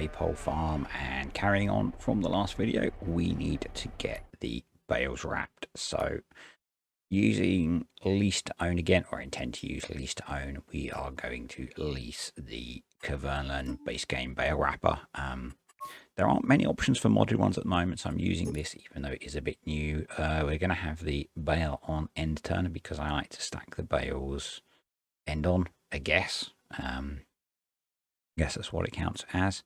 Maypole Farm, and carrying on from the last video, we need to get the bales wrapped. So using lease to own again, or intend to use lease to own, we are going to lease the Cavernan base game bale wrapper. There aren't many options for modded ones at the moment, so I'm using this even though it is a bit new. We're going to have the bale on end turner because I like to stack the bales end on, I guess. Guess that's what it counts as.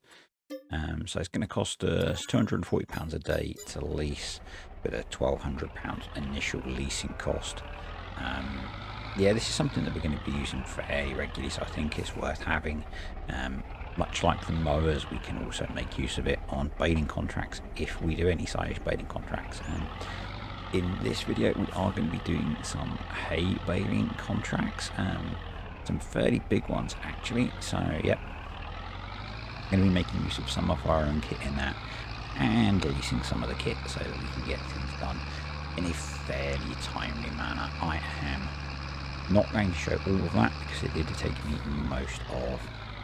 So it's going to cost us £240 a day to lease, with a £1,200 initial leasing cost. Yeah, this is something that we're going to be using fairly regularly, so I think it's worth having. Much like the mowers, we can also make use of it on baling contracts if we do any silage baling contracts. In this video, we are going to be doing some hay baling contracts, some fairly big ones actually. So, yep. Going to be making use of some of our own kit in that, and leasing some of the kit so that we can get things done in a fairly timely manner. I am not going to show all of that because it did take me most of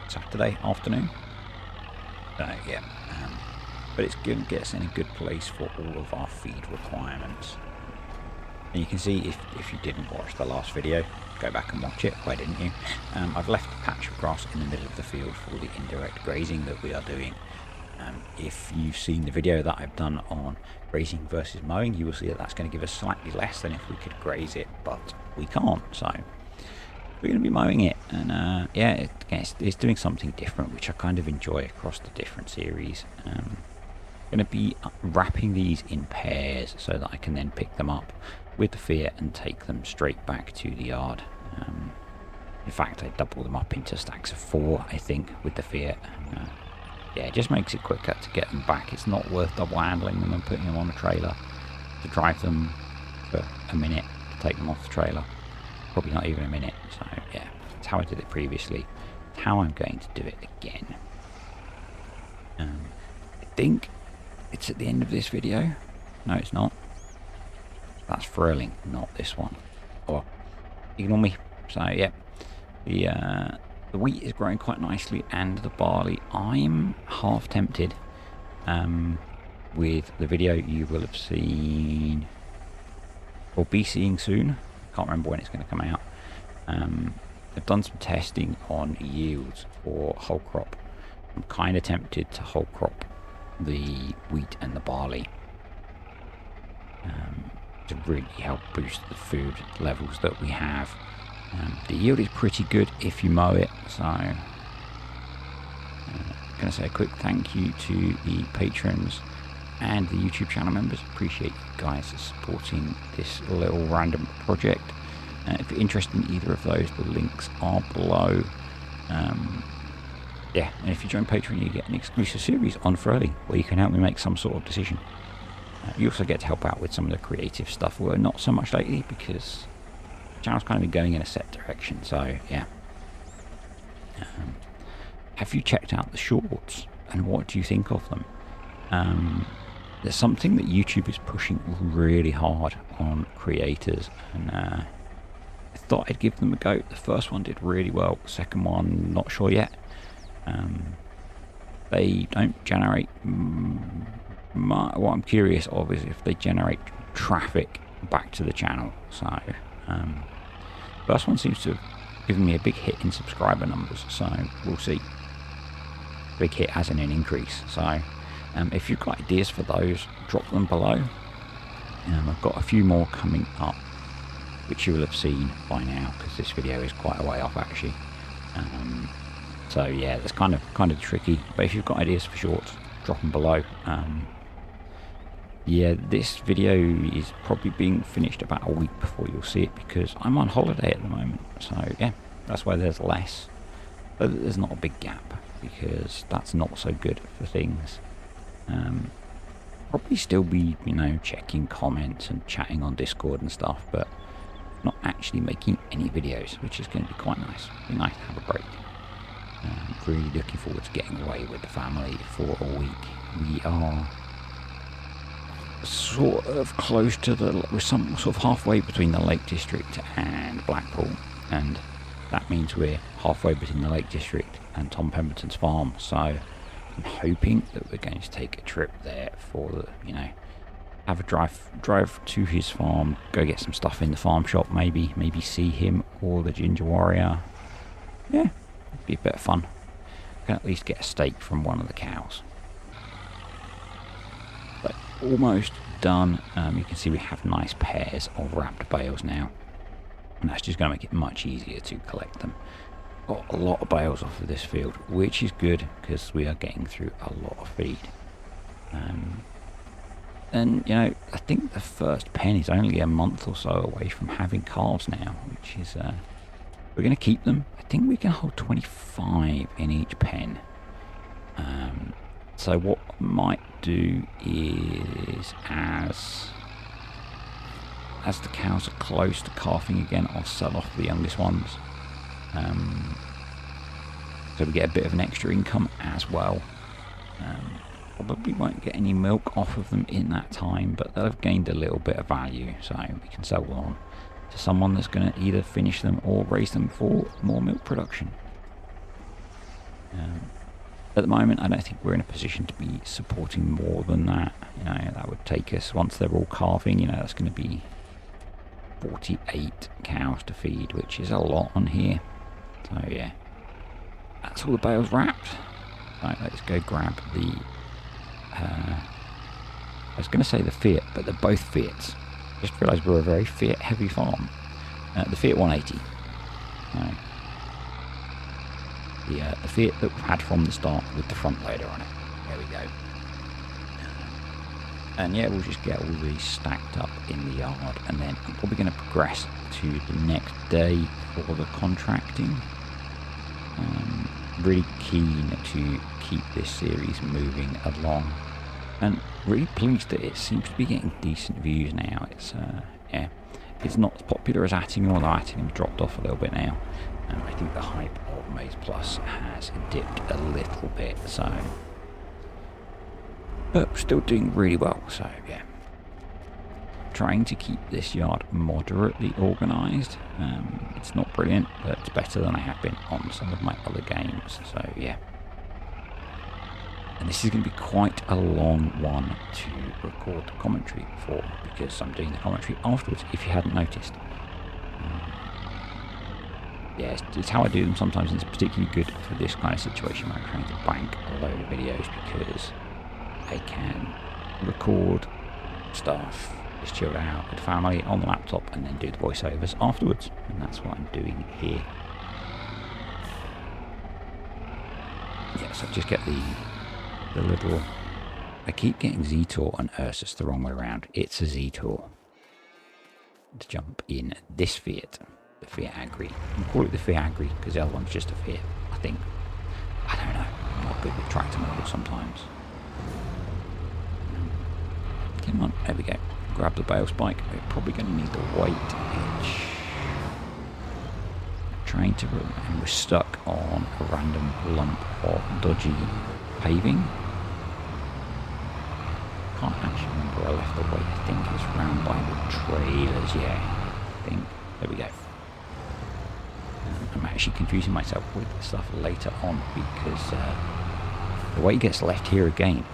Saturday afternoon. Yeah, but it's going to get us in a good place for all of our feed requirements. And you can see, if you didn't watch the last video, go back and watch it. Why didn't you? I've left a patch of grass in the middle of the field for the indirect grazing that we are doing. If you've seen the video that I've done on grazing versus mowing, you will see that that's going to give us slightly less than if we could graze it, but we can't. So we're going to be mowing it, and yeah, it's doing something different, which I kind of enjoy across the different series. Going to be wrapping these in pairs so that I can then pick them up with the Fiat and take them straight back to the yard. In fact, I double them up into stacks of 4, I think, with the Fiat. Yeah, it just makes it quicker to get them back. It's not worth double handling them and putting them on a trailer to drive them for a minute to take them off the trailer. Probably not even a minute. So yeah, that's how I did it previously. It's how I'm going to do it again. I think it's at the end of this video. No, it's not. That's furling, not this one. Oh, ignore me. So yeah, the wheat is growing quite nicely, and the barley. I'm half tempted. With the video you will have seen, or be seeing soon. Can't remember when it's going to come out. I've done some testing on yields for whole crop. I'm kind of tempted to whole crop the wheat and the barley to really help boost the food levels that we have. The yield is pretty good if you mow it, so I'm going to say a quick thank you to the patrons and the YouTube channel members. Appreciate you guys supporting this little random project. If you're interested in either of those, the links are below. Yeah, and if you join Patreon, you get an exclusive series on Furley where you can help me make some sort of decision. You also get to help out with some of the creative stuff, well, not so much lately because the channel's kind of been going in a set direction. So yeah, have you checked out the shorts and what do you think of them? There's something that YouTube is pushing really hard on creators, and I thought I'd give them a go. The first one did really well. The second one, not sure yet. They don't generate what I'm curious of is if they generate traffic back to the channel. So first one seems to have given me a big hit in subscriber numbers, so we'll see. Big hit as in an increase. So if you've got ideas for those, drop them below. I've got a few more coming up which you will have seen by now because this video is quite a way off actually. So yeah, that's kind of tricky, but if you've got ideas for shorts, drop them below. Yeah, this video is probably being finished about a week before you'll see it because I'm on holiday at the moment. So yeah, that's why there's less, but there's not a big gap because that's not so good for things. Probably still be, checking comments and chatting on Discord and stuff, but not actually making any videos, which is going to be quite nice. Be nice to have a break. Really looking forward to getting away with the family for a week. We are sort of close to we're some sort of halfway between the Lake District and Blackpool, and that means we're halfway between the Lake District and Tom Pemberton's farm. So I'm hoping that we're going to take a trip there for the, you know, have a drive to his farm, go get some stuff in the farm shop, maybe see him or the Ginger Warrior. Yeah, it'd be a bit of fun. Can at least get a steak from one of the cows. But almost done. You can see we have nice pairs of wrapped bales now, and that's just going to make it much easier to collect them. Got a lot of bales off of this field, which is good because we are getting through a lot of feed. And you know, I think the first pen is only a month or so away from having calves now, which is we're going to keep them. I think we can hold 25 in each pen. So what I might do is, as the cows are close to calving again, I'll sell off the youngest ones. So we get a bit of an extra income as well. Probably won't get any milk off of them in that time, but they'll have gained a little bit of value, so we can sell them on to someone that's going to either finish them or raise them for more milk production. At the moment, I don't think we're in a position to be supporting more than that. You know, that would take us, once they're all calving, you know, that's going to be 48 cows to feed, which is a lot on here. So yeah, that's all the bales wrapped. Right, let's go grab the I was going to say the Fiat, but they're both Fiats. Just realised we're a very Fiat heavy farm. The Fiat 180. No. The Fiat that we've had from the start with the front loader on it. There we go. And yeah, we'll just get all these stacked up in the yard, and then I'm probably going to progress to the next day for the contracting. Really keen to keep this series moving along, and really pleased that it seems to be getting decent views now. It's yeah, it's not as popular as Attingham, although Attingham's dropped off a little bit now. I think the hype of Maize Plus has dipped a little bit, so, but we're still doing really well. So yeah, trying to keep this yard moderately organised. It's not brilliant, but it's better than I have been on some of my other games. So yeah, and this is going to be quite a long one to record the commentary for, because I'm doing the commentary afterwards, if you hadn't noticed. Yeah, it's how I do them sometimes, and it's particularly good for this kind of situation where I'm trying to bank a load of videos, because I can record stuff, just chill out with family on the laptop, and then do the voiceovers afterwards, and that's what I'm doing here. Yeah, so just get the little, I keep getting Zetor and Ursus the wrong way around. It's a Zetor to jump in this Fiat, the Fiat Agri. I call it the Fiat Agri because the other one's just a Fiat, I think. I don't know, I'm not good with tractor models sometimes. Come on, there we go. Grab the bale spike. We're probably going to need the weight hitch. Trying to, and we're stuck on a random lump of dodgy paving. Can't actually remember where I left the weight. I think it's round by the trailers. Yeah, I think. There we go. I'm actually confusing myself with the stuff later on, because the weight gets left here again.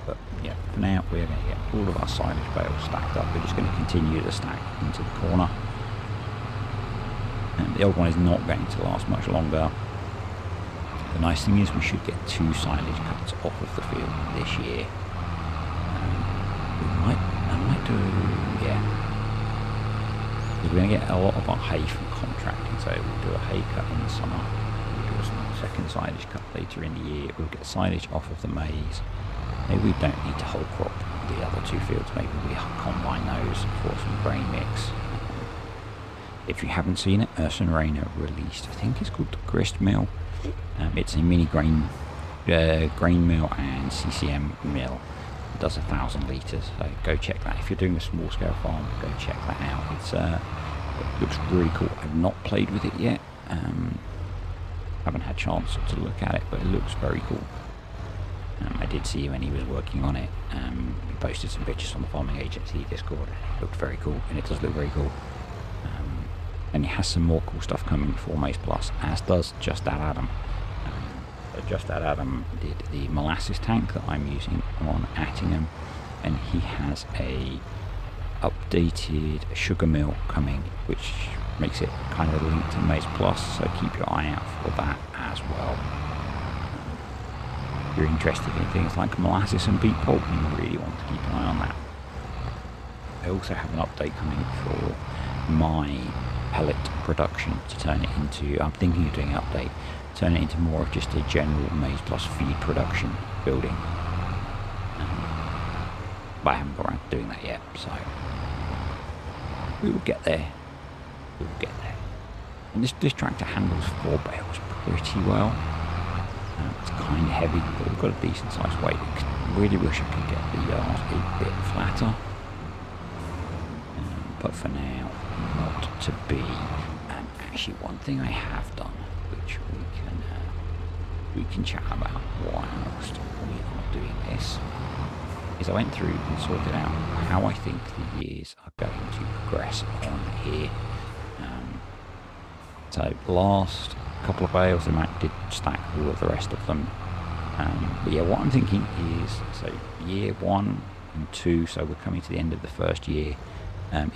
But yeah, for now we're going to get all of our silage bales stacked up. We're just going to continue to stack into the corner. And the old one is not going to last much longer. The nice thing is we should get 2 silage cuts off of the field this year. I might do, yeah. We're going to get a lot of our hay from contracting, so we'll do a hay cut in the summer. We'll do a second silage cut later in the year. We'll get silage off of the maize. Maybe we don't need to whole crop the other 2 fields. Maybe we combine those for some grain mix. If you haven't seen it, Urson Rayner released, I think it's called the Grist Mill. It's a mini grain mill and CCM mill. It does 1,000 litres, so go check that. If you're doing a small scale farm, go check that out. It looks really cool. I've not played with it yet. Haven't had a chance to look at it, but it looks very cool. I did see when he was working on it. He posted some pictures on the Farming Agency Discord. It looked very cool, and it does look very cool. And it has some more cool stuff coming for Maize Plus, as does Just That Adam. just had Adam did the molasses tank that I'm using on Attingham, and he has a updated sugar mill coming, which makes it kind of linked to Maize Plus, so keep your eye out for that as well. If you're interested in things like molasses and beet pulp, you really want to keep an eye on that. I also have an update coming for my pellet production to turn it into, I'm thinking of doing an update, turn it into more of just a general Maize Plus feed production building. But I haven't got around to doing that yet, so we will get there. We will get there. And this tractor handles 4 bales pretty well. It's kind of heavy, but we've got a decent sized weight. I really wish I could get the yard a bit flatter. But for now, not to be. And actually, one thing I have done, which we can chat about whilst we are doing this, is I went through and sorted out how I think the years are going to progress on here. So last couple of bales, the Mac did stack all of the rest of them. But yeah, what I'm thinking is, so year 1 and 2, so we're coming to the end of the first year,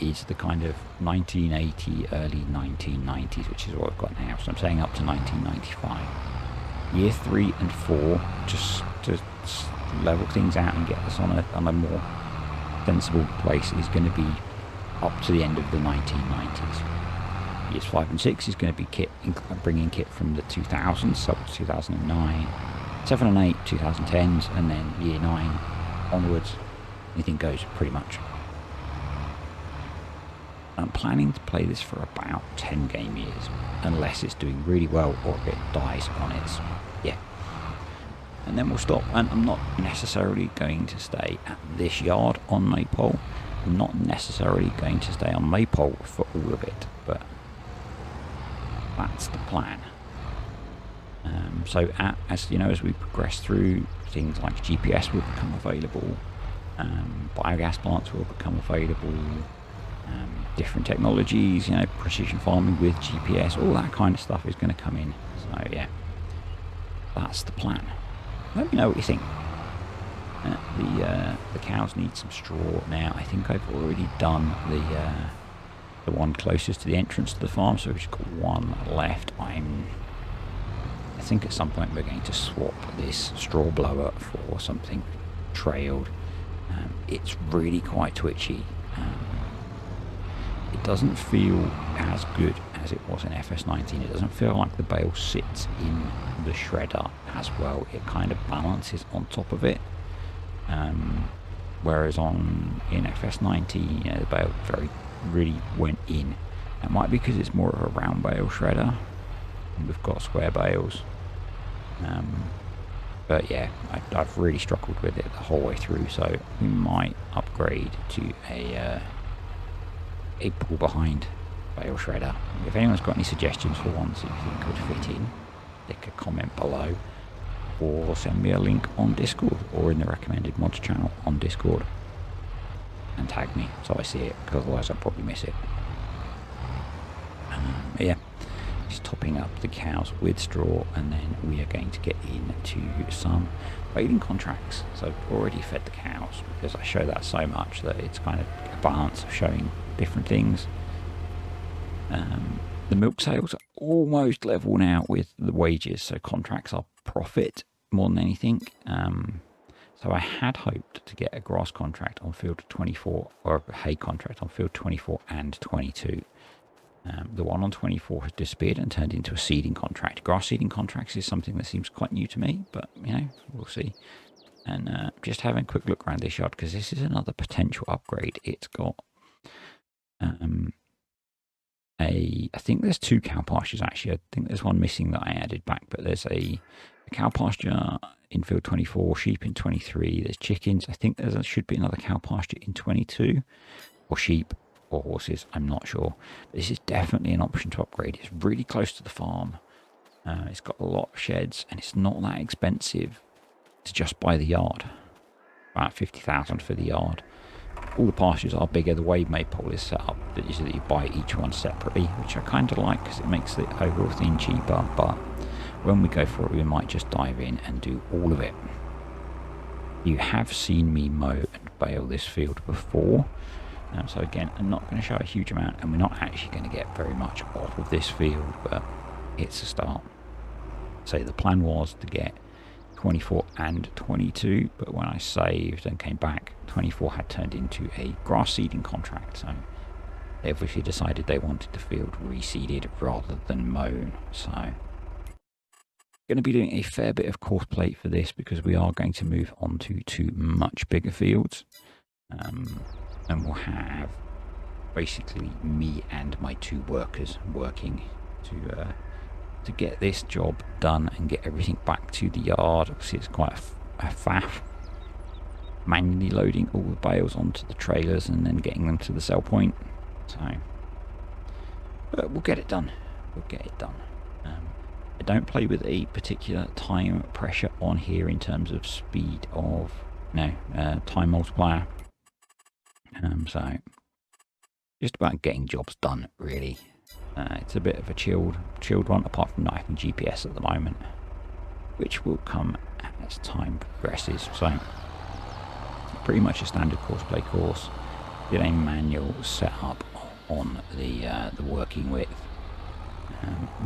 is the kind of 1980, early 1990s, which is what I've got now. So I'm saying up to 1995. Year 3 and 4, just to level things out and get us on a more sensible place, is going to be up to the end of the 1990s. Years 5 and 6 is going to be bringing kit from the 2000s, so 2009, 7 and 8, 2010s, and then year 9 onwards, anything goes pretty much. I'm planning to play this for about 10 game years, unless it's doing really well or it dies on its, and then we'll stop. And I'm not necessarily going to stay at this yard on Maypole. I'm not necessarily going to stay on Maypole for all of it, but that's the plan. So as you know, as we progress through, things like GPS will become available, biogas plants will become available, different technologies, precision farming with GPS, all that kind of stuff is going to come in. So yeah, that's the plan. Let me know what you think. The cows need some straw now. I think I've already done the one closest to the entrance to the farm, so we've just got one left. I think at some point we're going to swap this straw blower for something trailed. It's really quite twitchy. It doesn't feel as good as it was in FS19. It doesn't feel like the bale sits in the shredder as well. It kind of balances on top of it. Whereas in FS19, the bale really went in. It might be because it's more of a round bale shredder, and we've got square bales. But yeah, I've really struggled with it the whole way through, so we might upgrade to a pull behind bale shredder. If anyone's got any suggestions for ones that you think could fit in, stick a comment below, or send me a link on Discord or in the recommended mods channel on Discord and tag me so I see it, because otherwise I'll probably miss it. Yeah, just topping up the cows with straw, and then we are going to get into some baling contracts. So I've already fed the cows because I show that so much that it's kind of a balance of showing different things. The milk sales are almost level now with the wages, so contracts are profit more than anything. So I had hoped to get a grass contract on field 24, or a hay contract on field 24 and 22. The one on 24 has disappeared and turned into a seeding contract. Grass seeding contracts is something that seems quite new to me, but we'll see. And just having a quick look around this yard, because this is another potential upgrade. It's got I think there's 2 cow pastures actually. I think there's one missing that I added back, but there's a cow pasture in field 24, sheep in 23. There's chickens. I think there should be another cow pasture in 22, or sheep or horses. I'm not sure. But this is definitely an option to upgrade. It's really close to the farm. It's got a lot of sheds, and it's not that expensive to just buy the yard. About 50,000 for the yard. All the pastures are bigger. The way Maypole is set up is that you buy each one separately, which I kind of like because it makes the overall thing cheaper. But when we go for it, we might just dive in and do all of it. You have seen me mow and bale this field before. So again, I'm not going to show a huge amount, and we're not actually going to get very much off of this field, but it's a start. So the plan was to get 24 and 22, but when I saved and came back, 24 had turned into a grass seeding contract. So they obviously decided they wanted the field reseeded rather than mown. So going to be doing a fair bit of course plate for this, because we are going to move on to two much bigger fields. And we'll have basically me and my two workers working to get this job done and get everything back to the yard. Obviously it's quite a faff, manually loading all the bales onto the trailers and then getting them to the sell point. So, but we'll get it done. We'll get it done. I don't play with a particular time pressure on here in terms of speed of time multiplier. So just about getting jobs done, really. It's a bit of a chilled one, apart from not having GPS at the moment, which will come as time progresses. So pretty much a standard course play course. Did a manual setup on the working width.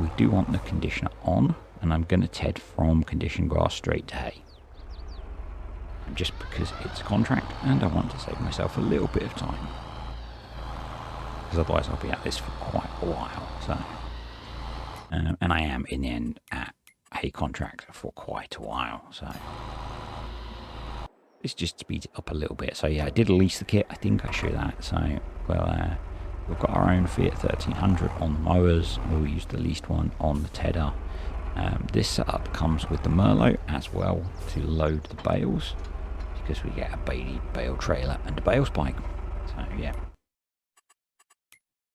We do want the conditioner on, and I'm going to TED from conditioned grass straight to hay, just because it's a contract and I want to save myself a little bit of time, because otherwise I'll be at this for quite a while. So and I am in the end at hay contract for quite a while, so it's just speed it up a little bit. So yeah, I did lease the kit. I think I show that. So well, we've got our own Fiat 1300 on the mowers. We'll use the leased one on the Tedder. This setup comes with the Merlot as well to load the bales, because we get a bale trailer and a bale spike. So yeah,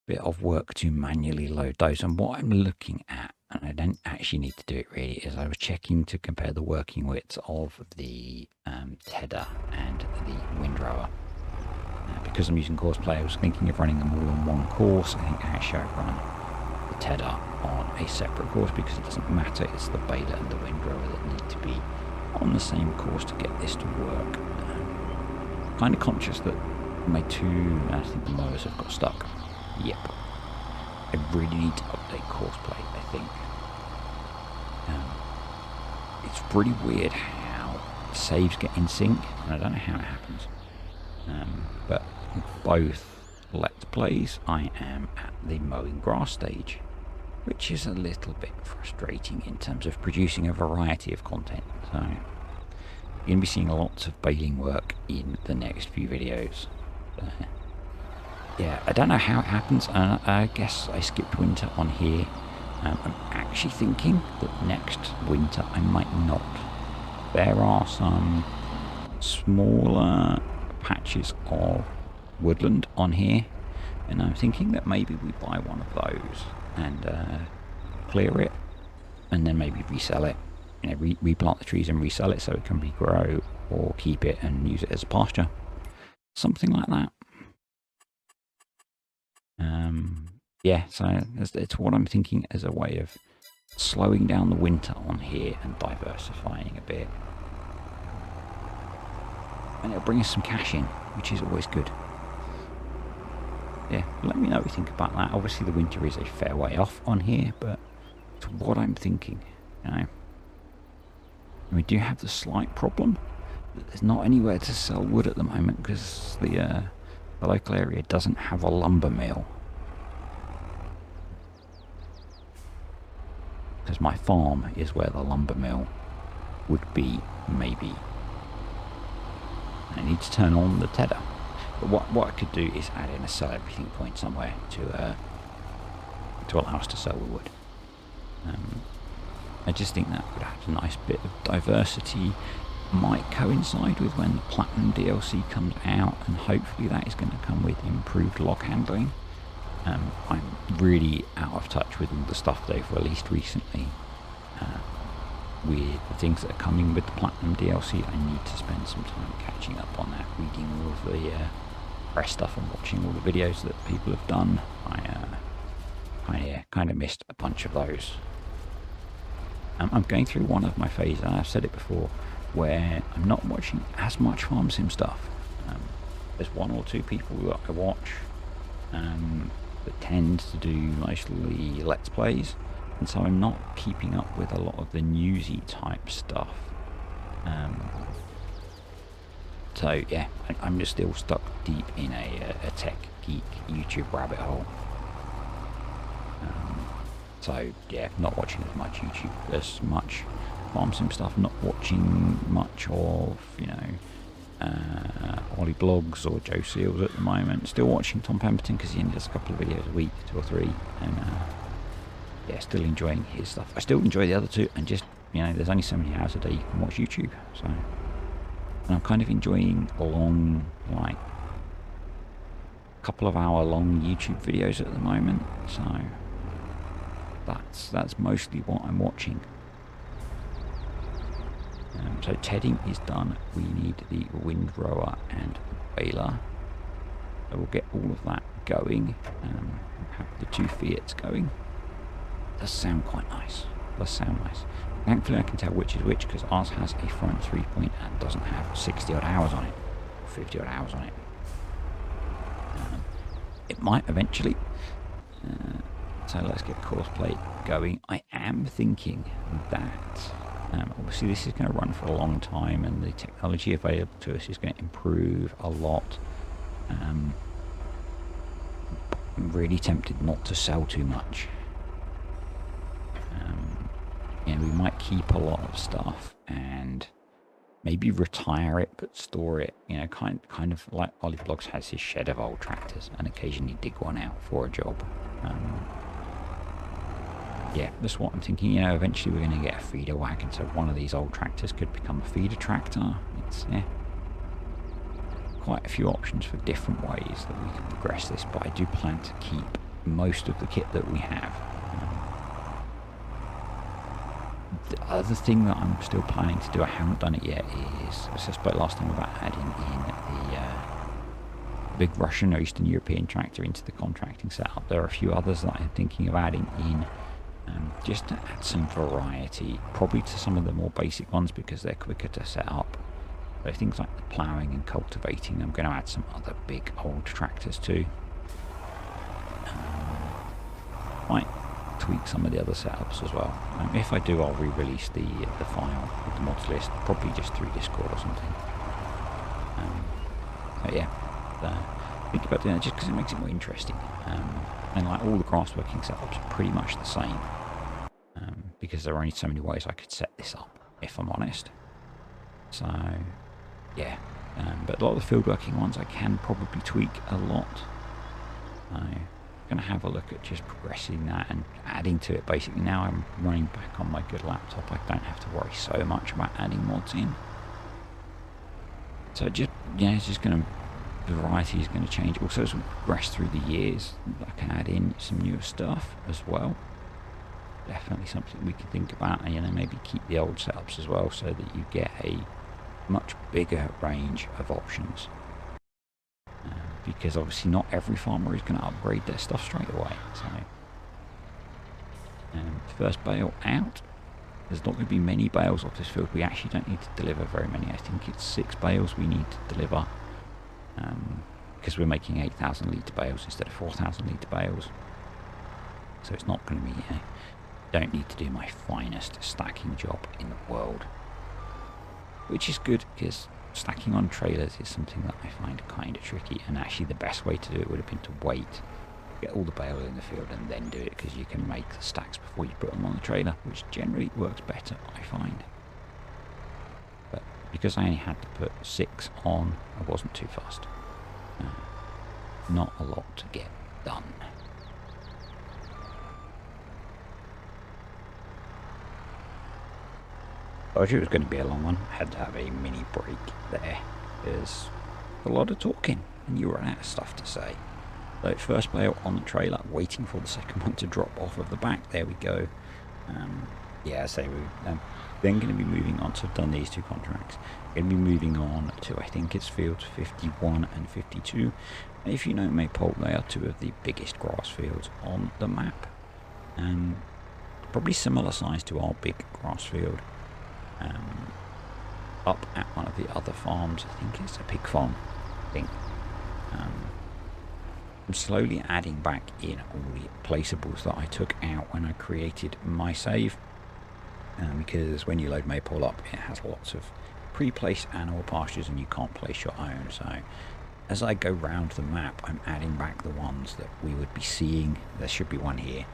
bit of work to manually load those. And what I'm looking at, and I don't actually need to do it really, is I was checking to compare the working widths of the Tedder and the windrower. Because I'm using course play, I was thinking of running them all on one course. I think actually I'd run the Tedder on a separate course, because it doesn't matter, it's the baler and the windrower that need to be on the same course to get this to work. Kind of conscious that my two, I think the mowers have got stuck. Yep. I really need to update course play, I think. It's pretty weird how saves get in sync, and I don't know how it happens. But both Let's Plays, I am at the mowing grass stage, which is a little bit frustrating in terms of producing a variety of content. So you're going to be seeing lots of baling work in the next few videos. Yeah, I don't know how it happens. I guess I skipped winter on here. I'm actually thinking that next winter I might not. There are some smaller patches of woodland on here, and I'm thinking that maybe we buy one of those and clear it, and then maybe resell it. You know, replant the trees and resell it so it can regrow, or keep it and use it as a pasture, something like that. Yeah, so it's what I'm thinking as a way of slowing down the winter on here and diversifying a bit, and it'll bring us some cash in, which is always good. Yeah, let me know what you think about that. Obviously the winter is a fair way off on here, but it's what I'm thinking, you know. And we do have the slight problem that there's not anywhere to sell wood at the moment, because the local area doesn't have a lumber mill. Because my farm is where the lumber mill would be, maybe. I need to turn on the Tedder. But what I could do is add in a sell everything point somewhere to allow us to sell the wood. I just think that would add a nice bit of diversity. Might coincide with when the Platinum DLC comes out, and hopefully that is going to come with improved log handling. I'm really out of touch with all the stuff they've released recently. With the things that are coming with the Platinum DLC, I need to spend some time catching up on that, reading all of the press stuff and watching all the videos that people have done. I kind of missed a bunch of those. I'm going through one of my phases, and I've said it before, where I'm not watching as much farm sim stuff. There's one or two people that I watch that tend to do mostly let's plays, and so I'm not keeping up with a lot of the newsy type stuff. So yeah, I'm just still stuck deep in a tech geek YouTube rabbit hole. So yeah, not watching as much YouTube, as much farm sim stuff, not watching much of, you know, Ollie blogs or Joe Seals at the moment. Still watching Tom Pemberton because he only does a couple of videos a week, 2 or 3, and yeah, still enjoying his stuff. I still enjoy the other two, and just, you know, there's only so many hours a day you can watch YouTube, so. And I'm kind of enjoying long, like, couple of hour long YouTube videos at the moment, so that's mostly what I'm watching. So tedding is done. We need the windrower and baler. So we'll get all of that going. Have the 2 Fiats going. Does sound quite nice. Does sound nice. Thankfully I can tell which is which, because ours has a front 3-point and doesn't have 60 odd hours on it, or 50 odd hours on it. It might eventually. So let's get course plate going. I am thinking that obviously this is going to run for a long time, and the technology available to us is going to improve a lot. I'm really tempted not to sell too much. You know, we might keep a lot of stuff and maybe retire it but store it, you know, kind of like Ollie Blogs has his shed of old tractors, and occasionally dig one out for a job. Yeah, that's what I'm thinking. You know, eventually we're going to get a feeder wagon, so one of these old tractors could become a feeder tractor. It's, yeah, quite a few options for different ways that we can progress this, but I do plan to keep most of the kit that we have. The other thing that I'm still planning to do, I haven't done it yet, is, as I spoke last time about adding in the big Russian or Eastern European tractor into the contracting setup. There are a few others that I'm thinking of adding in, just to add some variety, probably to some of the more basic ones because they're quicker to set up. But things like the ploughing and cultivating, I'm going to add some other big old tractors too. Might tweak some of the other setups as well. If I do, I'll re-release the file with the mods list, probably just through Discord or something. But yeah, think about doing that just because it makes it more interesting. And like all the grass working setups are pretty much the same, because there are only so many ways I could set this up, if I'm honest. So yeah, but a lot of the field working ones I can probably tweak a lot. I'm going to have a look at just progressing that and adding to it. Basically now I'm running back on my good laptop, I don't have to worry so much about adding mods in. So just, yeah, it's just going to, the variety is going to change. Also, as we progress through the years, I can add in some newer stuff as well. Definitely something we can think about, and, you know, maybe keep the old setups as well, so that you get a much bigger range of options. Because obviously not every farmer is going to upgrade their stuff straight away. So, first bale out. There's not going to be many bales off this field. We actually don't need to deliver very many. I think it's 6 bales we need to deliver, because we're making 8,000 litre bales instead of 4,000 litre bales. So it's not going to be, don't need to do my finest stacking job in the world, which is good, because stacking on trailers is something that I find kind of tricky, and actually the best way to do it would have been to wait, get all the bales in the field and then do it, because you can make the stacks before you put them on the trailer, which generally works better, I find. But because I only had to put 6 on, I wasn't too fast. Not a lot to get done. I thought it was going to be a long one. I had to have a mini break there. There's a lot of talking and you run out of stuff to say. So it's first bale on the trailer, waiting for the second one to drop off of the back. There we go. Yeah, so we're then going to be moving on. So I've done these 2 contracts. Going to be moving on to, I think it's fields 51 and 52. If you know Maypole, they are 2 of the biggest grass fields on the map. probably similar size to our big grass field. Up at one of the other farms, I think it's a pig farm, I think. I'm slowly adding back in all the placeables that I took out when I created my save. Because when you load Maypole up, it has lots of pre-placed animal pastures and you can't place your own. So as I go round the map, I'm adding back the ones that we would be seeing. There should be one here.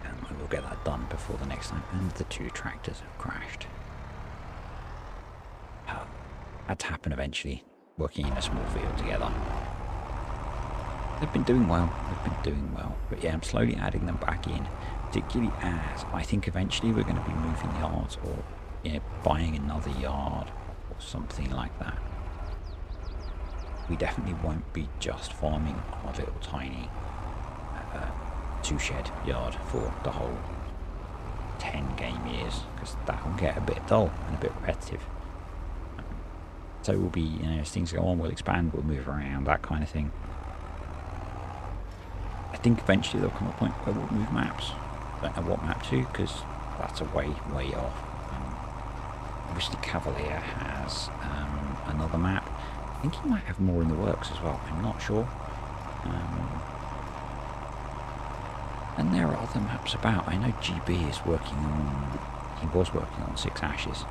I will get that done before the next time. And the 2 tractors have crashed. Had to happen eventually, working in a small field together. They've been doing well. But yeah, I'm slowly adding them back in, particularly as I think eventually we're going to be moving yards or buying another yard or something like that. We definitely won't be just farming our little tiny 2-shed yard for the whole 10 game years, because that will get a bit dull and a bit repetitive. So we'll be, as things go on, we'll expand, we'll move around, that kind of thing. I think eventually there'll come a point where we'll move maps. Don't know what map to, because that's a way off. Obviously Cavalier has another map. I think he might have more in the works as well, I'm not sure. And there are other maps about. I know GB is working on, he was working on 6 Ashes.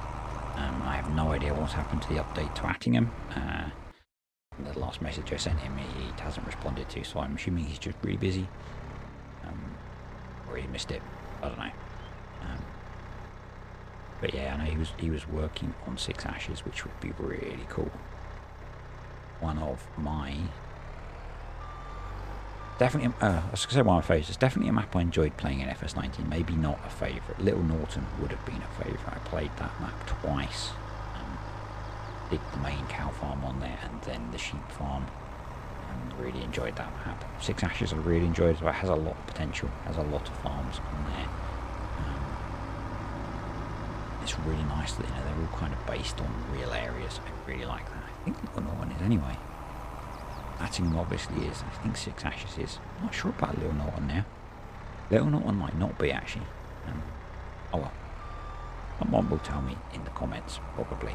I have no idea what's happened to the update to Attingham. The last message I sent him, he hasn't responded to, so I'm assuming he's just really busy. Or he missed it. I don't know. But yeah, I know he was working on 6 Ashes, which would be really cool. One of my... Definitely, I was going to say one of my favourites. It's definitely a map I enjoyed playing in FS19. Maybe not a favourite. Little Norton would have been a favourite. I played that map twice. Did the main cow farm on there and then the sheep farm. And really enjoyed that map. 6 Ashes I really enjoyed as well. It has a lot of potential. Has a lot of farms on there. It's really nice that they're all kind of based on real areas. I really like that. I think Little Norton is anyway. Attingham obviously is. I think 6 Ashes is. I'm not sure about Little Norton now. Little Norton might not be actually. Oh well. Someone will tell me in the comments, probably.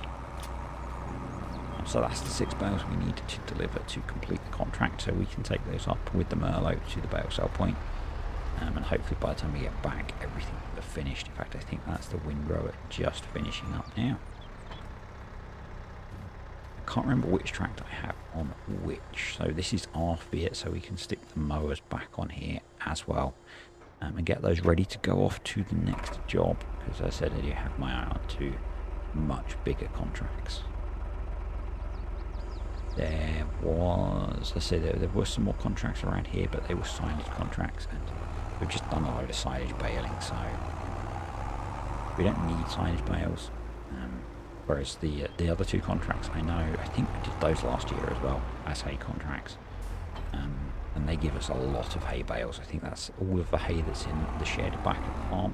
So that's the 6 bales we need to deliver to complete the contract, so we can take those up with the Merlot to the bale sale point. And hopefully by the time we get back, everything will have finished. In fact, I think that's the windrower just finishing up now. I can't remember which tractor I have on which. So this is our Fiat, so we can stick the mowers back on here as well. And get those ready to go off to the next job. Because as I said, I do have my eye on 2 much bigger contracts. There was, I said, there were some more contracts around here, but they were silage contracts, and we've just done a load of silage baling, so we don't need silage bales. Whereas the other 2 contracts, I think we did those last year as well as hay contracts, and they give us a lot of hay bales. I think that's all of the hay that's in the shed back at the farm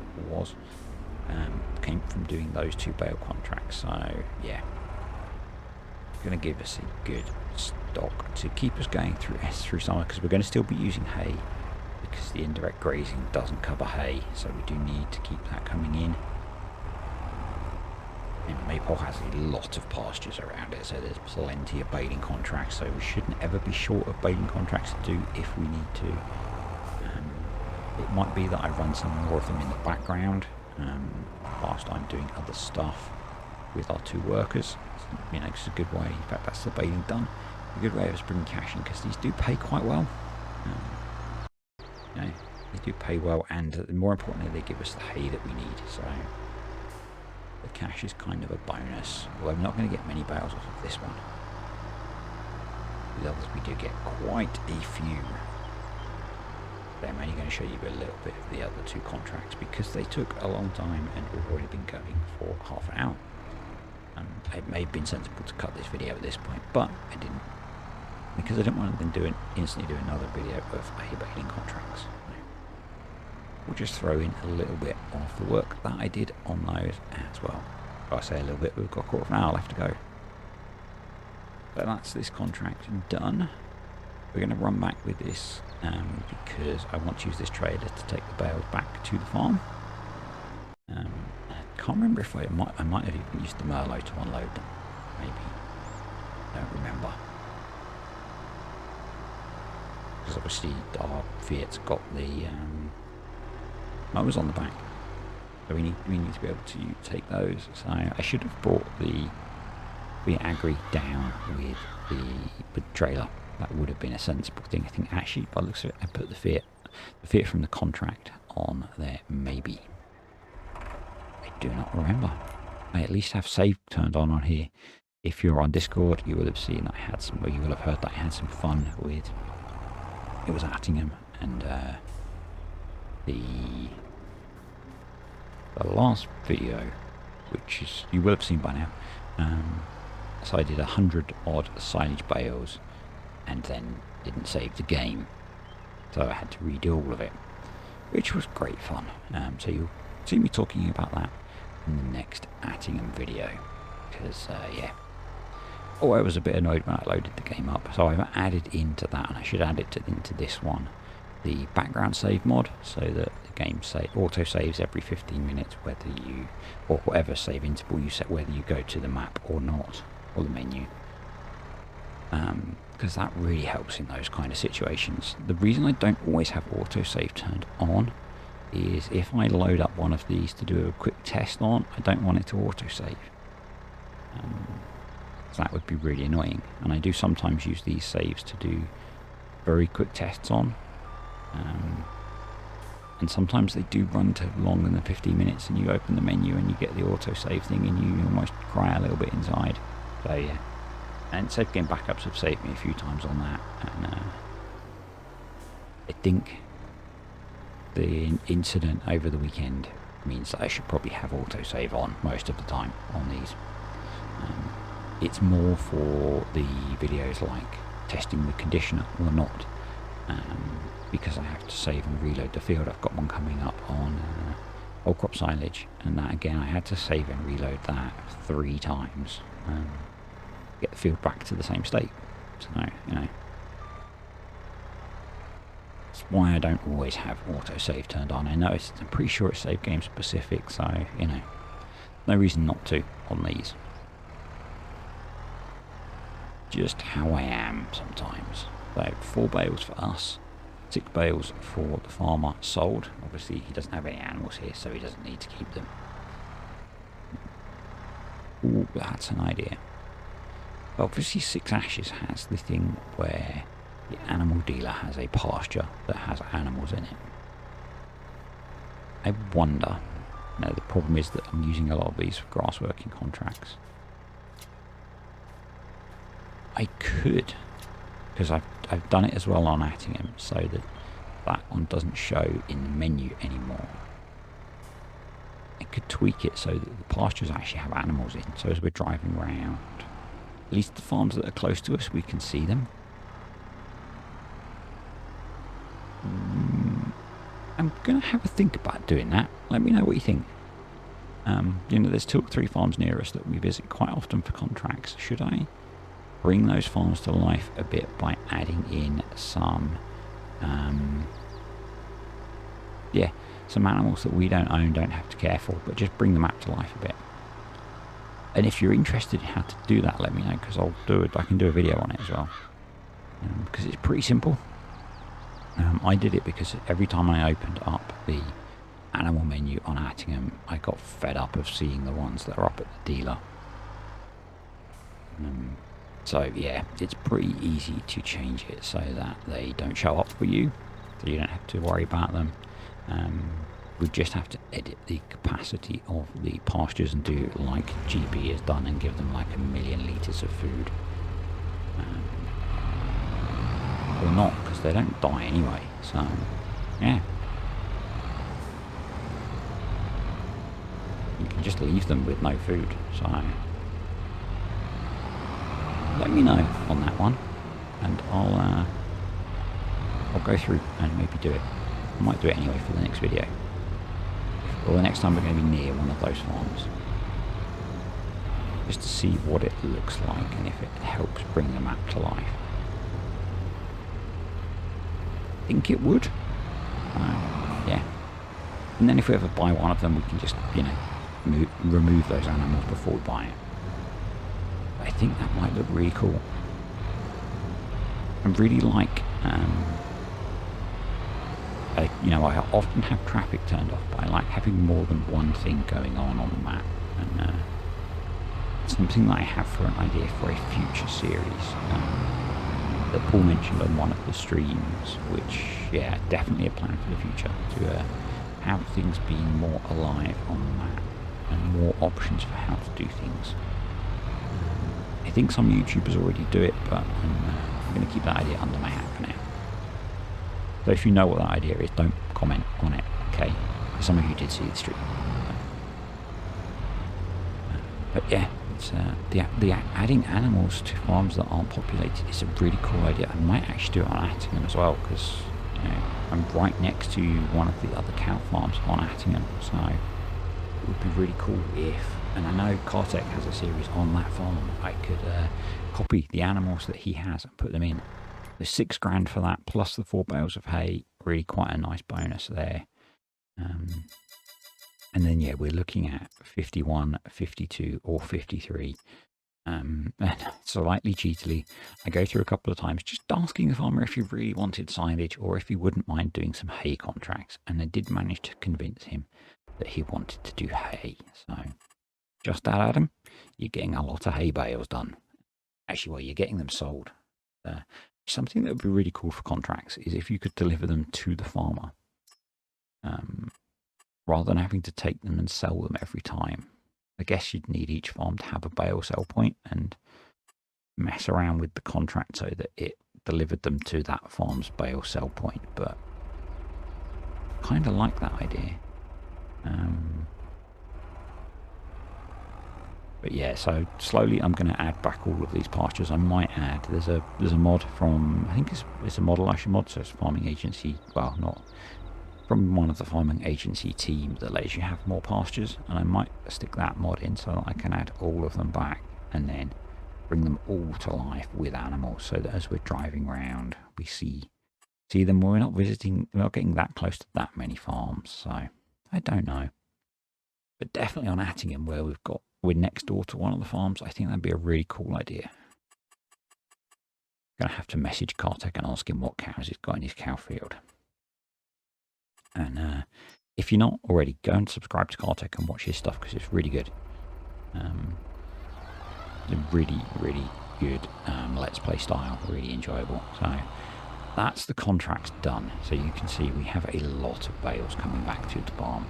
came from doing those 2 bale contracts. So yeah. Going to give us a good stock to keep us going through summer, because we're going to still be using hay because the indirect grazing doesn't cover hay, so we do need to keep that coming in. And Maypole has a lot of pastures around it, so there's plenty of baling contracts, so we shouldn't ever be short of baling contracts to do if we need to. It might be that I run some more of them in the background whilst I'm doing other stuff with our 2 workers. It's a good way. In fact, that's the baling done. A good way of us bringing cash in, because these do pay quite well. They do pay well, and more importantly, they give us the hay that we need. So the cash is kind of a bonus. Well, I'm not going to get many bales off of this one. The others we do get quite a few. But I'm only going to show you a little bit of the other 2 contracts because they took a long time and we've already been going for half an hour. It may have been sensible to cut this video at this point, but I didn't, because I didn't want to then instantly do another video of hay baling contracts. We'll just throw in a little bit of the work that I did on those as well. I say a little bit, we've got a quarter of an hour left to go. So that's this contract done. We're going to run back with this because I want to use this trailer to take the bales back to the farm. I can't remember if I might have even used the Merlot to unload them. Maybe. Don't remember. Because obviously our Fiat's got the mowers on the back. So we need to be able to take those. So I should have brought the Agri down with the trailer. That would have been a sensible thing. I think actually by the looks of it, I put the Fiat from the contract on there. Maybe. I do not remember. I at least have save turned on here. If you're on Discord, you will have seen that I had some, or you will have heard that I had some fun with. It was Attingham and the last video, which is you will have seen by now. So I did 100 odd silage bales, and then didn't save the game, so I had to redo all of it, which was great fun. So you'll see me talking about that in the next Attingham video, because yeah. Oh, I was a bit annoyed when I loaded the game up, so I've added into that, and I should add it into this one, the background save mod, so that the game auto saves every 15 minutes, whether you, or whatever save interval you set, whether you go to the map or not, or the menu. Because that really helps in those kind of situations. The reason I don't always have autosave turned on is if I load up one of these to do a quick test on, I don't want it to autosave. So that would be really annoying. And I do sometimes use these saves to do very quick tests on. And sometimes they do run to longer than 15 minutes, and you open the menu and you get the autosave thing and you almost cry a little bit inside. So yeah. And save game backups have saved me a few times on that, and I think the incident over the weekend means that I should probably have autosave on most of the time on these. It's more for the videos like testing the conditioner or not, because I have to save and reload the field. I've got one coming up on old crop silage, and that again I had to save and reload that 3 times. Get the field back to the same state. So, you know, that's why I don't always have autosave turned on. I know I'm pretty sure it's save game specific, so, you know, no reason not to on these. Just how I am sometimes. So 4 bales for us, 6 bales for the farmer sold. Obviously he doesn't have any animals here, so he doesn't need to keep them. Ooh, that's an idea. Obviously 6 Ashes has the thing where the animal dealer has a pasture that has animals in it. I wonder, now the problem is that I'm using a lot of these for grass working contracts. I could, because I've done it as well on Attingham, so that that one doesn't show in the menu anymore. I could tweak it so that the pastures actually have animals in, so as we're driving around, at least the farms that are close to us, we can see them. I'm going to have a think about doing that. Let me know what you think. You know, there's 2 or 3 farms near us that we visit quite often for contracts. Should I bring those farms to life a bit by adding in some, yeah, some animals that we don't own, don't have to care for, but just bring them up to life a bit? And if you're interested in how to do that, let me know, because I'll do it. I can do a video on it as well, because it's pretty simple. I did it because every time I opened up the animal menu on Attingham, I got fed up of seeing the ones that are up at the dealer. So yeah, it's pretty easy to change it so that they don't show up for you, so you don't have to worry about them. We just have to edit the capacity of the pastures and do like GB has done and give them like 1 million litres of food. Or not, because they don't die anyway, so yeah. You can just leave them with no food, so let me know on that one, and I'll go through and maybe do it. I might do it anyway for the next video, or the next time we're going to be near one of those farms, just to see what it looks like and if it helps bring the map to life. think it would. Yeah. And then if we ever buy one of them, we can just, you know, remove those animals before we buy it. I think that might look really cool. I really like, you know, I often have traffic turned off, but I like having more than one thing going on the map. And something that I have for an idea for a future series that Paul mentioned on one of the streams, which, yeah, definitely a plan for the future, to have things being more alive on the map and more options for how to do things. I think some YouTubers already do it, but I'm going to keep that idea under my hat for now. So if you know what that idea is, don't comment on it, okay? Because some of you did see the stream. But yeah, it's, the adding animals to farms that aren't populated is a really cool idea. I might actually do it on Attingham as well, because, you know, I'm right next to one of the other cow farms on Attingham, so it would be really cool if, and I know Kartek has a series on that farm, I could copy the animals that he has and put them in. There's $6,000 for that, plus the 4 bales of hay, really quite a nice bonus there. And then, yeah, we're looking at 51, 52 or 53. And slightly cheatily, I go through a couple of times just asking the farmer if he really wanted silage or if he wouldn't mind doing some hay contracts. And I did manage to convince him that he wanted to do hay. So just that, Adam, you're getting a lot of hay bales done. Actually, well, you're getting them sold. Something that would be really cool for contracts is if you could deliver them to the farmer, rather than having to take them and sell them every time. I guess you'd need each farm to have a bale sell point and mess around with the contract so that it delivered them to that farm's bale sell point, but kind of like that idea. But yeah, so slowly I'm going to add back all of these pastures. I might add, there's a mod from, I think it's a mod Elisha mod, so it's a farming agency, well, not from one of the farming agency team that lets you have more pastures, and I might stick that mod in so that I can add all of them back and then bring them all to life with animals, so that as we're driving around we see them. We're not getting that close to that many farms, so I don't know. But definitely on Attingham, where we're next door to one of the farms, I think that'd be a really cool idea. Gonna have to message Kartek and ask him what cows he's got in his cow field. And if you're not already, go and subscribe to Kartek and watch his stuff, because it's really good. It's a really, really good Let's Play style, really enjoyable. So that's the contracts done. So you can see we have a lot of bales coming back to the barn.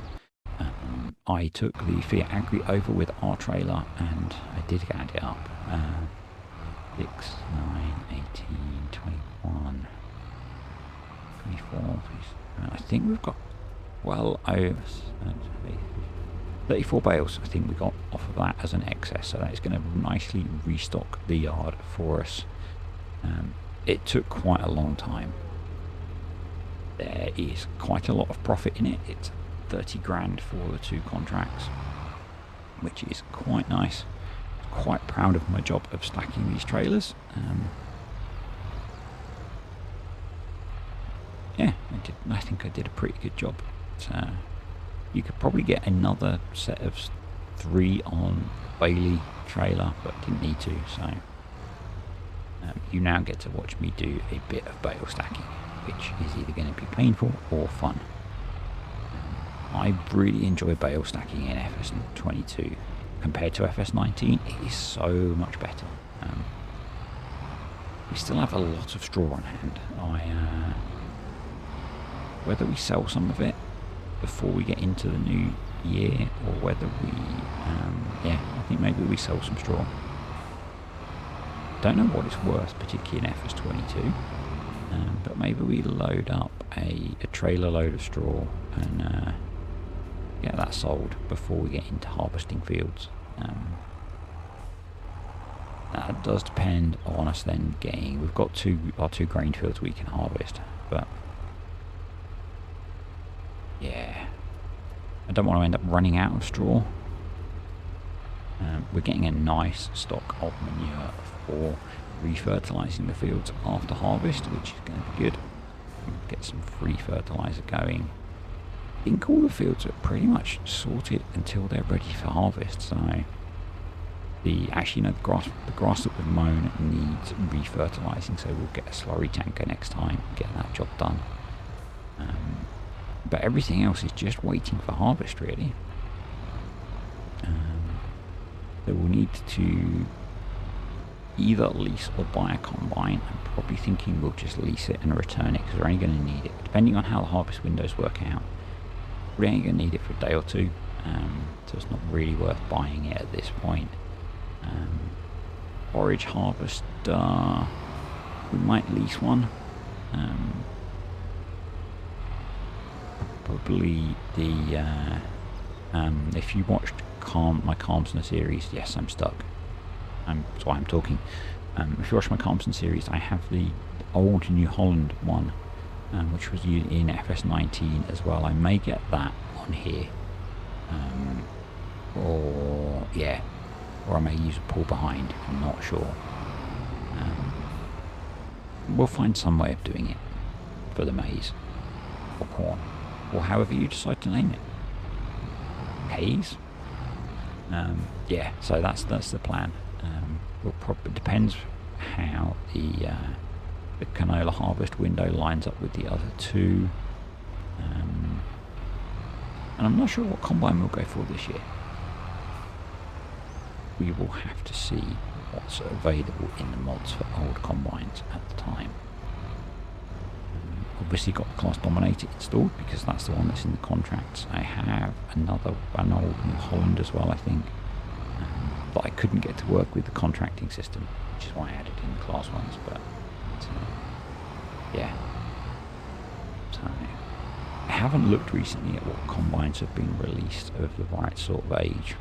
I took the Fiat Agri over with our trailer, and I did add it up. 6, 9, 18, 21, 24, I think we've got well over 34 bales. I think we got off of that as an excess, so that is going to nicely restock the yard for us. It took quite a long time. There is quite a lot of profit in it. It's 30 grand for the 2 contracts, which is quite nice. Quite proud of my job of stacking these trailers. Yeah, I think I did a pretty good job. You could probably get another set of 3 on Baling trailer, but didn't need to, so you now get to watch me do a bit of bale stacking, which is either going to be painful or fun. I really enjoy bale stacking in FS22 compared to FS19. It is so much better. We still have a lot of straw on hand. Whether we sell some of it before we get into the new year, or whether we, yeah, I think maybe we sell some straw. Don't know what it's worth, particularly in FS22, but maybe we load up a trailer load of straw and get that sold before we get into harvesting fields. That does depend on us then getting, we've got our two grain fields we can harvest, but yeah, I don't want to end up running out of straw. We're getting a nice stock of manure for refertilizing the fields after harvest, which is going to be good. get some free fertilizer going. I think all the fields are pretty much sorted until they're ready for harvest. So actually no, the grass that we've mown needs re-fertilizing, so we'll get a slurry tanker next time and get that job done. But everything else is just waiting for harvest, really. So we'll need to either lease or buy a combine. I'm probably thinking we'll just lease it and return it, because we're only going to need it, depending on how the harvest windows work out, we're only going to need it for a day or two. So it's not really worth buying it at this point. Forage harvester, we might lease one. Probably the if you watched my Calmsner series, yes, I'm stuck. That's why I'm talking. If you watch my Calmsner series, I have the old New Holland one, which was used in FS19 as well. I may get that on here, or I may use a pull behind. I'm not sure. We'll find some way of doing it for the maize or corn, or however you decide to name it. Haze. So that's the plan. It depends how the canola harvest window lines up with the other two, and I'm not sure what combine we'll go for this year. We will have to see what's available in the mods for old combines at the time. Obviously got the Class Dominator installed because that's the one that's in the contracts. I have an old New Holland as well, I think, but I couldn't get to work with the contracting system, which is why I added in the Class ones. But so I haven't looked recently at what combines have been released of the right sort of age.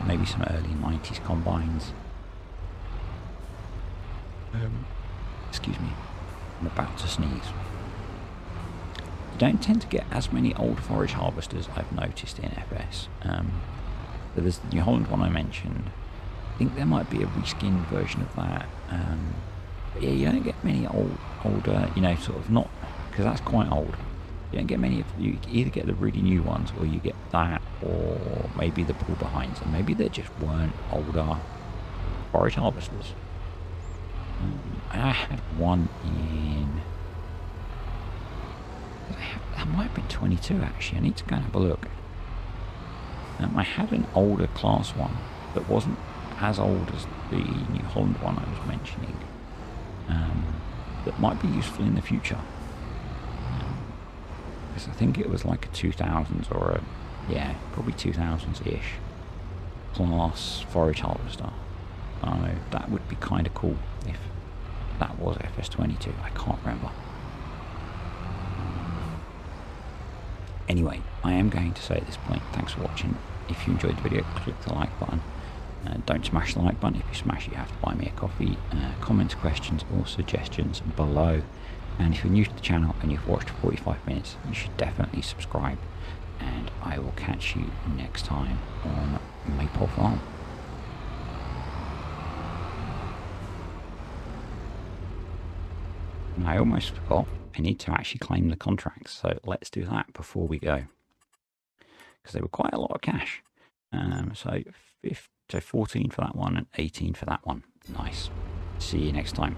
Maybe some early 90s combines. Excuse me, I'm about to sneeze. You don't tend to get as many old forage harvesters, I've noticed, in FS. There's the New Holland one I mentioned. I think there might be a reskinned version of that. But yeah, you don't get many older, sort of not, because that's quite old. You don't get many of, you either get the really new ones, or you get that, or maybe the pull behinds, and maybe they just weren't older forage harvesters. I had one in, that might have been 22 actually. I need to go and have a look. I had an older Class one that wasn't as old as the New Holland one I was mentioning, that might be useful in the future. Because I think it was like a 2000s or probably 2000s-ish Class forage harvester. That would be kind of cool if that was FS22. I can't remember. Anyway, I am going to say at this point, thanks for watching. If you enjoyed the video, click the like button. Don't smash the like button. If you smash it, you have to buy me a coffee. Comments, questions or suggestions below. And if you're new to the channel and you've watched 45 minutes, you should definitely subscribe. And I will catch you next time on Maypole Farm. And I almost forgot, I need to actually claim the contracts, so let's do that before we go, because they were quite a lot of cash. So 14 for that one and 18 for that one. Nice. See you next time.